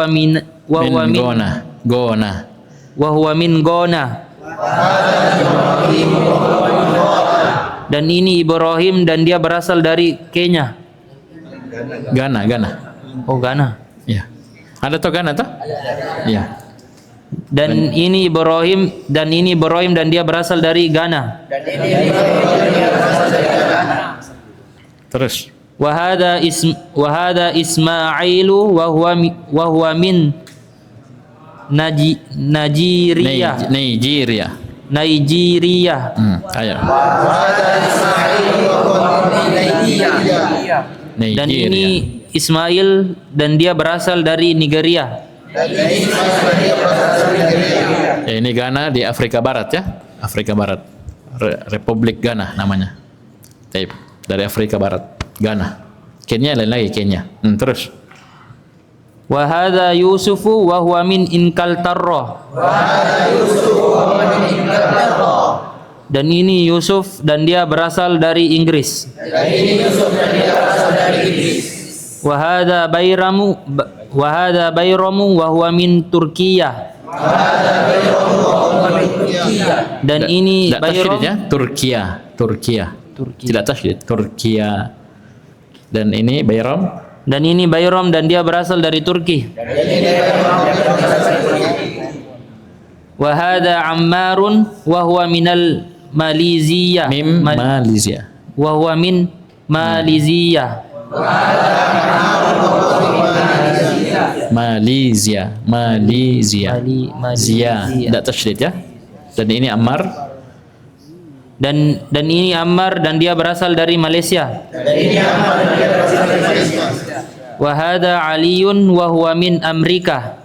min Gona. Dan ini Ibrahim dan dia berasal dari Kenya. Ghana. Oh, Ghana. Ya. Ada toh Ghana toh? Ya. Dan ini Ibrahim dan dia berasal dari Ghana. Terus. Wa hada Ismailu wa huwa min Nigeria. Ayo. Dan ini Ismail dan dia berasal dari Nigeria. Ya, ini Ghana di Afrika Barat ya. Afrika Barat. Republik Ghana namanya. Taib. Dari Afrika Barat. Ghana. Kenya lain lagi Kenya. Terus. Wa hadza Yusufu wa huwa min Inkaltarra. Dan ini Yusuf dan dia berasal dari Inggris. Wa hadza Bayramu wa huwa min Turkiya. Dan ini Bayram ya, Turkiya. Tidak tasydid, Turkiya. Dan ini Bayram dan dia berasal dari Turki. Wa hadza Ammarun wa huwa minal Malaysia. Malaysia. Wa huwa min Malaysia. Zia. Tidak tasydid ya. Dan ini Ammar. Dan ini Ammar dan dia berasal dari Malaysia. Wa hadza Aliun wa huwa min Amerika.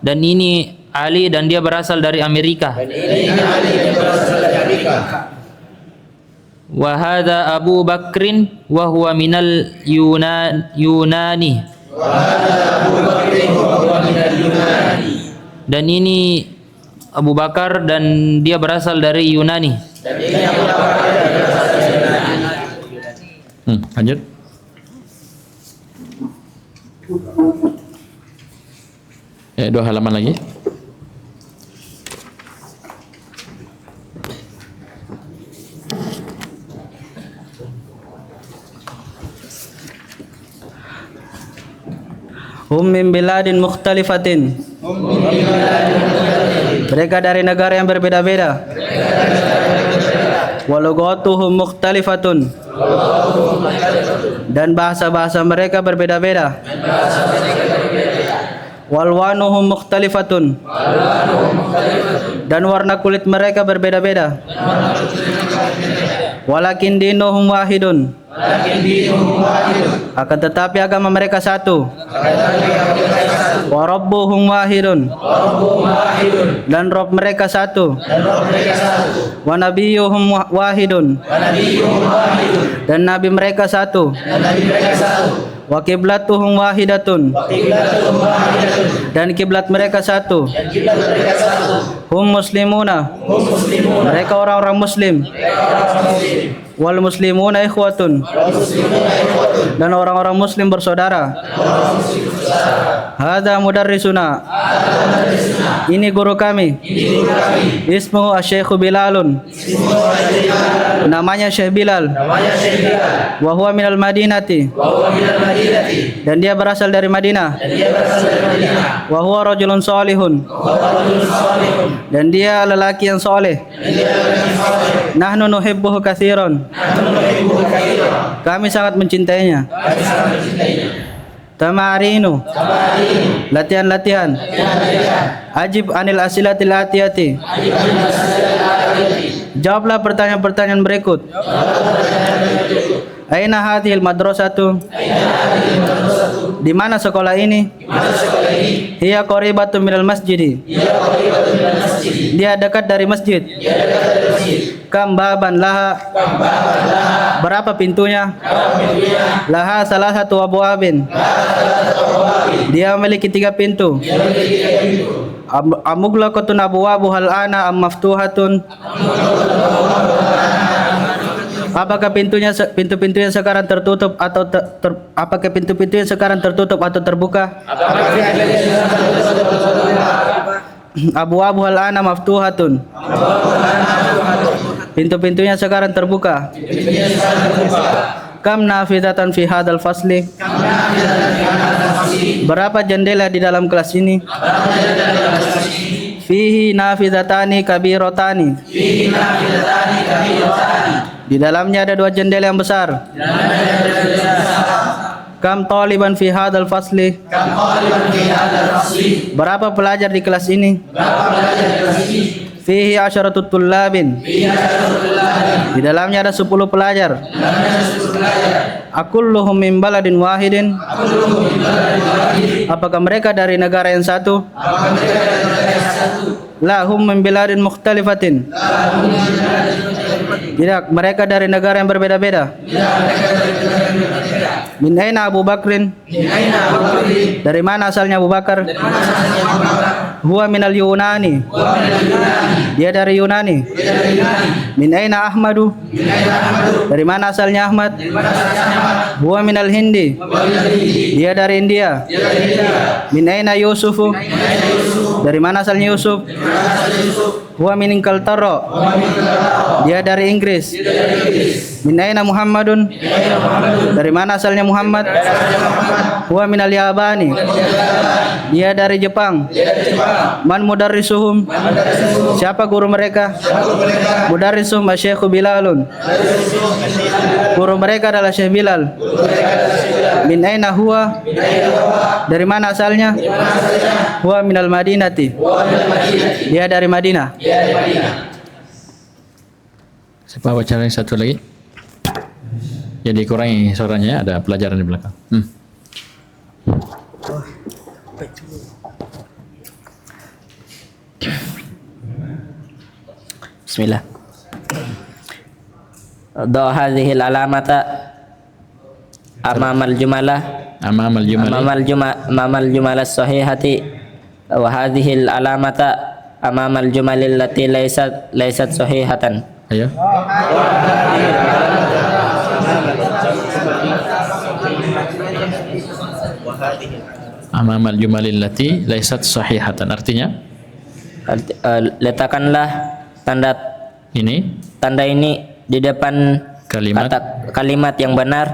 Dan ini Ali dan dia berasal dari Amerika. Wa hadza Abu Bakrin wa huwa minal Yunani. Dan ini Abu Bakar dan dia berasal dari Yunani. Lanjut. Ya, 2 halaman lagi. Hum min biladin mukhtalifatin. Mereka dari negara yang berbeda-beda. Wa lughatuhum mukhtalifatun. Dan bahasa-bahasa mereka berbeda-beda. Walwanuhum mukhtalifatun. Dan warna kulit mereka berbeda-beda. Walakin dinuhum wahidun. Akan tetapi agama mereka satu. Wa rabbuhum wahidun. Dan Rabb mereka satu. Wa nabiyyuhum wahidun. Dan nabi mereka satu. Wa kiblatuhum wahidatun. Dan kiblat mereka satu. Hum muslimuna. Mereka orang-orang muslim. Wal muslimuna ikhwatun. Dan orang-orang muslim bersaudara. Hadza mudarrisuna. Ini guru kami. Ismuhu Asy-Syaikh Bilalun. Namanya Syekh Bilal. Wa huwa minal Madinati. Dan dia berasal dari Madinah. Wa huwa rajulun salihun. Dan dia lelaki yang soleh. Nahnu nuhibbuhu katsiran. Kami sangat mencintainya. Tamarinu. Latihan-latihan. Ajib anil asilatil atiyati. Jawablah pertanyaan-pertanyaan berikut. Aina hadhil madrasatu? Di mana sekolah ini? Hiya qaribatun minal masjid. Dia dekat dari masjid. Kam baban laha? Berapa pintunya? Laha salah satu abwabin. Dia memiliki 3 pintu. Amughlaqatun abwabuhal ana am maftuhatun? Apakah pintu-pintunya sekarang tertutup atau apakah pintu-pintunya sekarang tertutup atau terbuka? Abwabuhal ana maftuhatun. Pintu-pintunya sekarang terbuka. Kam nafidatan fi hadzal fasli? Berapa jendela di dalam kelas ini? Fihi nafidatani kabirotani. Di dalamnya ada 2 jendela yang besar. Kam taliban fi hadzal fasli? Berapa pelajar di kelas ini? Fihi asyaratut tullabin. Di dalamnya ada 10 pelajar. Akulluhum min baladin wahidin? Apakah mereka dari negara yang satu? Lahum min biladin mukhtalifatin. Tidak, mereka dari negara yang berbeda-beda. Min aina Abu Bakrin? Dari mana asalnya Abu Bakar? Huwa minal Yunani. Dia dari Yunani. Min aina Ahmadu? Dari mana asalnya Ahmad? Huwa minal Hindi. Dia dari India. Min aina Yusufu? Dari mana asalnya Yusuf? Huwa min Inglaterra. Dia dari Inggris. Min aina Muhammadun? Dari mana asalnya Muhammad? Huwa minal Yabani. Dia dari Jepang. Man mudarrisuhum? Siapa guru mereka? Mudarrisuhum Asy-Syaikh Bilalun. Guru mereka adalah Syekh Bilal. Min aina huwa? Dari mana asalnya? Huwa minal Madinati. Dia dari Madinah. Siapa baca yang satu lagi? Jadi kurangi suaranya, ada pelajaran di belakang. Bismillah. Dha hadhil alamata amamal jumalah amamal jumalah sahihati wa hadhil alamata amamal jumalil lati laysat sahihatan. Ayo. Amamal jumalil lati laisat sahihatan. Artinya letakkanlah tanda ini di depan kalimat kalimat yang benar,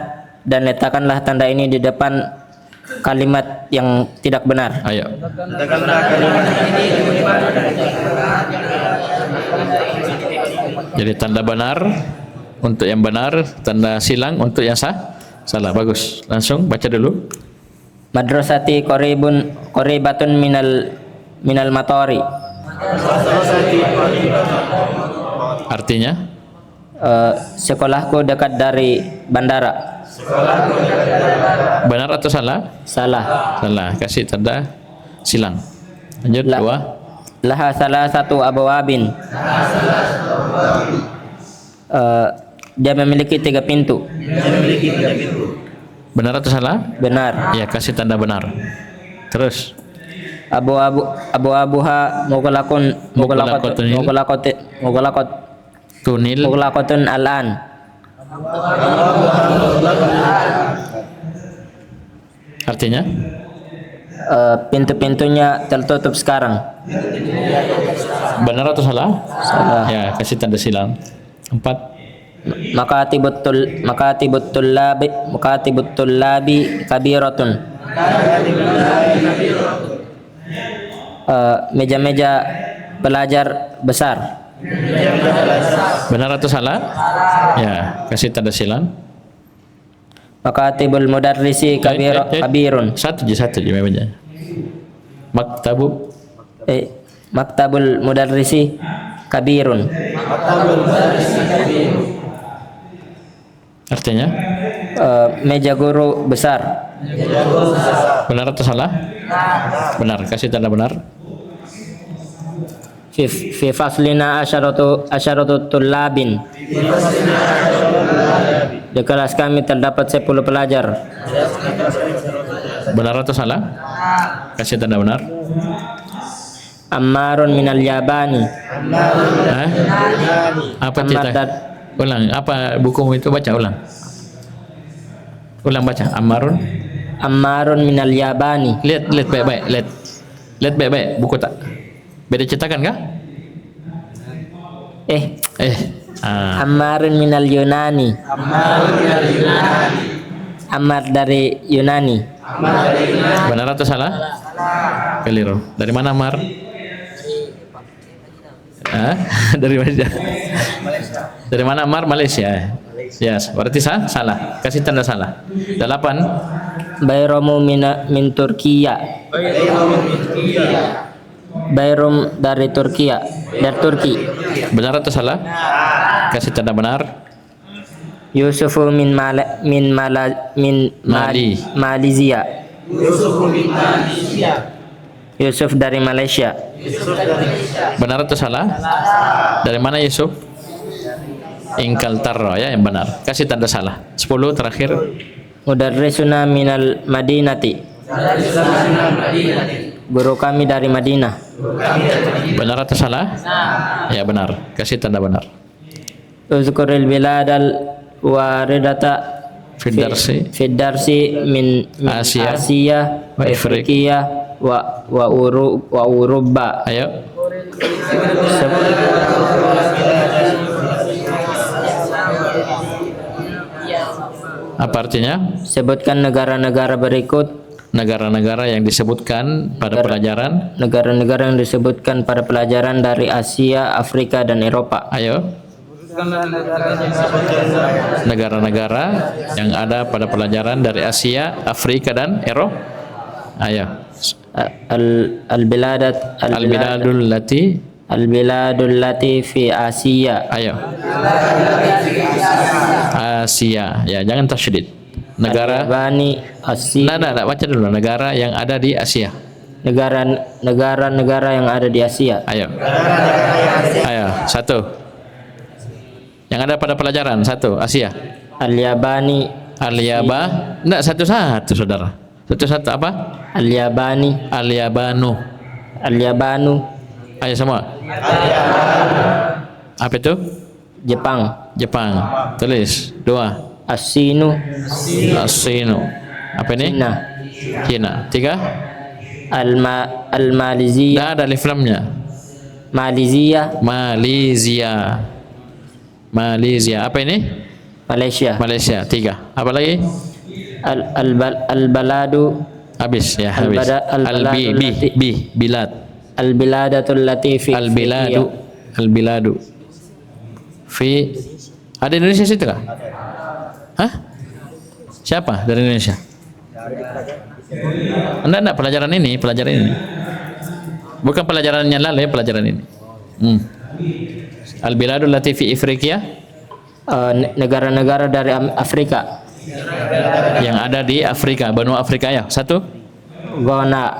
dan letakkanlah tanda ini di depan kalimat yang tidak benar. Ayo. Jadi tanda benar untuk yang benar, tanda silang untuk yang salah. Bagus. Langsung baca dulu. Madrasati qoribatun minal matori. Artinya Sekolahku dekat dari bandara. benar atau salah? Salah. Salah. Kasih tanda silang. Lanjut. Dua. Laha salah satu abwabin. Dia memiliki 3 pintu. Benar atau salah? Benar. Ya, kasih tanda benar. Terus. Abu-abuha mughlaqatun al-an. Artinya? Pintu-pintunya tertutup sekarang. Benar atau salah? Salah. Ya, kasih tanda silang. 4. Makatibut tullabi kabiratun. Meja-meja pelajar besar. Benar atau salah? Ya, kasih tanda silang. Makatibul mudarrisi kabirun. Satu je meja. Maktabul mudarrisi kabirun. Artinya? Meja guru besar. Benar atau salah? Benar, kasih tanda benar. Fi faslina asyaratu tullabin. Di kelas kami terdapat 10 pelajar. Benar atau salah? Kasih tanda benar. Ammarun minal yabani. Hah? Apa cerita? Ulang, apa bukumu itu, baca ulang. Ulang baca. Ammarun Minal yabani. Lihat baik-baik, lihat baik-baik buku tak. Beda cetakan kah? Ammarun minal Yunani. Ammar dari Yunani. Benar atau salah? Keliru. Dari mana Ammar? Dari Malaysia. Dari mana Ammar? Malaysia. Yes, berarti salah. Kasih tanda salah. 8. Bayromu min Turkiya. Bayrum dari Turki. Benar atau salah? Kasih tanda benar. Yusufu min Malaysia. Yusuf dari Malaysia. Benar atau salah? Dari mana Yusuf? Ingkal tarro, ya, yang benar. Kasih tanda salah. 10 terakhir. Mudarrisuna minal Madinati. Guru kami dari Madinah. Benar atau salah? Ya, benar. Kasih tanda benar. Uzkuril biladal waridata Fidarsi min Asia wa Afrika wa Uruba. Ayo. Apa artinya? Sebutkan negara-negara berikut. Negara-negara yang disebutkan pada pelajaran. Negara-negara yang disebutkan pada pelajaran dari Asia, Afrika, dan Eropa. Ayo. Negara-negara yang ada pada pelajaran dari Asia, Afrika, dan Eropa. Ayo. Al-biladul lati fi Asia. Ayo. Asia. Ya, jangan tasydid. Negara Bani Asia. Nah, baca dulu. Negara yang ada di Asia. Negara-negara yang ada di Asia. Ayo. 1. Yang ada pada pelajaran 1, Asia. Al-Yabani. Enggak, satu-satu saudara. Satu-satu apa? Al-Yabani. Al-Yabanu. Ayo semua. Apa itu? Jepang. Tulis. 2. As-Sinu. As-Sinu. Apa ini? Cina. Cina. 3. Al-Malizia. Dah ada alif lamnya. Malaysia. Malaysia. Apa ini? Malaysia. Malaysia. 3. Apa lagi? Al-Baladu. Habis ya, habis. Bilad. Al-Biladatul Latifi. Al-Biladu. Fi. Ada Indonesia situ kah? Hah? Siapa dari Indonesia? Enggak pelajaran ini. Bukan pelajarannya lalu ya, pelajaran ini. Al-Biladul Latifi Afrika. Negara-negara dari Afrika. Yang ada di Afrika, benua Afrika ya. 1. Ghana.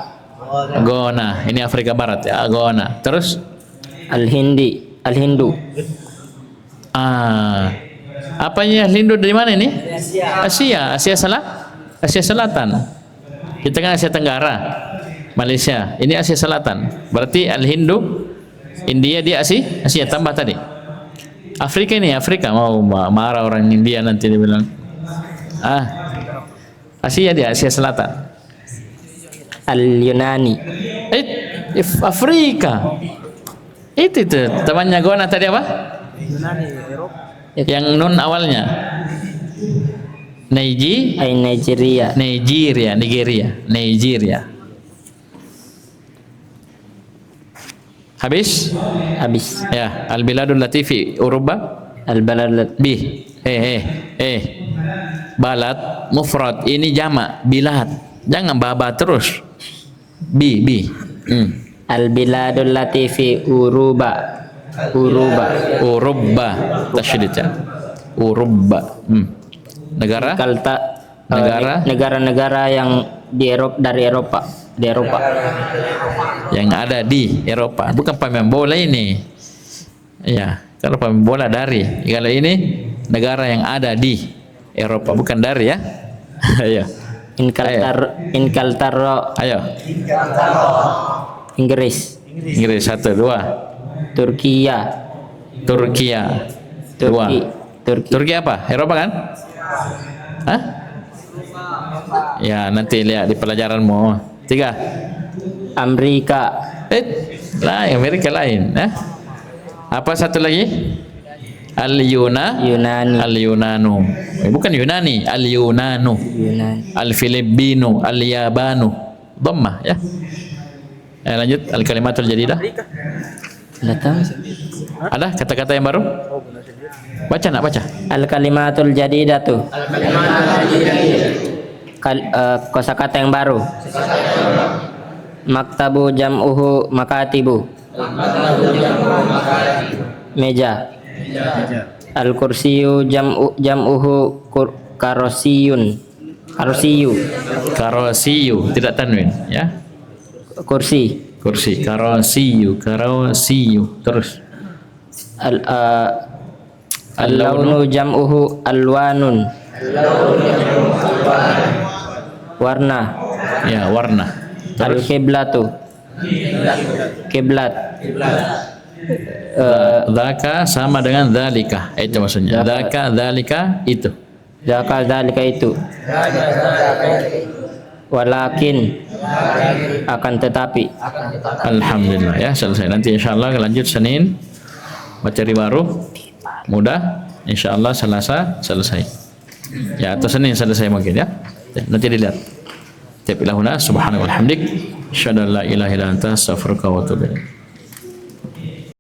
Ini Afrika Barat ya, Ghana. Terus Al-Hindu. Apanya Hindu dari mana ini? Asia Selatan. Kita kan Asia Tenggara. Malaysia. Ini Asia Selatan. Berarti Al-Hindu, India dia Asia tambah tadi. Afrika ini Afrika, mau marah orang India nanti dia bilang. Asia dia Asia Selatan. Al-Yunani. Afrika. Itu temannya Gona tadi apa? Yang nun awalnya. Nigeria. Habis? Ya, Al-Biladul Latifi Uruba. Al-Balad. Balad mufrad, ini jamak bilad. Jangan baba terus. Al-Biladul Latifi Uruba. Tasydid ya. Uruba. Negara yang dari Eropa. Yang ada di Eropa, bukan pemain bola ini. Ya, kalau pemain bola dari. Kalau ini negara yang ada di Eropa, bukan dari ya. Ayo. Inkaltaro. Ayo. Inggris. 1, 2. Turki. 2. Turki apa? Eropa kan? Hah? Ya, nanti lihat di pelajaranmu. 3. Amerika. Amerika lain. Apa satu lagi? Yunani. Al-Yunanu. Bukan Yunani, Al-Yunanu. Al-Filipino, Al-Yabanu. Dhammah ya. Lanjut al-kalimatul jadidah. Ada kata-kata yang baru? Baca. Al-kalimatul jadidah tuh. Kosakata yang baru. Maktabu jam'uhu makatibu. Meja. Al-kursiyu jam'uhu karosiyu. Karosiyu, tidak tanwin ya. Kursi. Karosiyu. Terus. Al-launu jam'uhu alwanun. Warna. Ya, warna. Al-kiblatu. Kiblat. Dzaka sama dengan dzalika. Itu maksudnya. Dzalika itu. Dzalika itu. Walakin akan tetapi. Alhamdulillah ya, selesai. Nanti insyaallah lanjut Senin materi baru. Mudah. Insyaallah Selasa selesai. Ya, atau Senin selesai mungkin ya. Nanti dilihat. Subhanallah walhamdik. Asyhadu an la ilaha illa anta astaghfiruka wa atubu ilaik.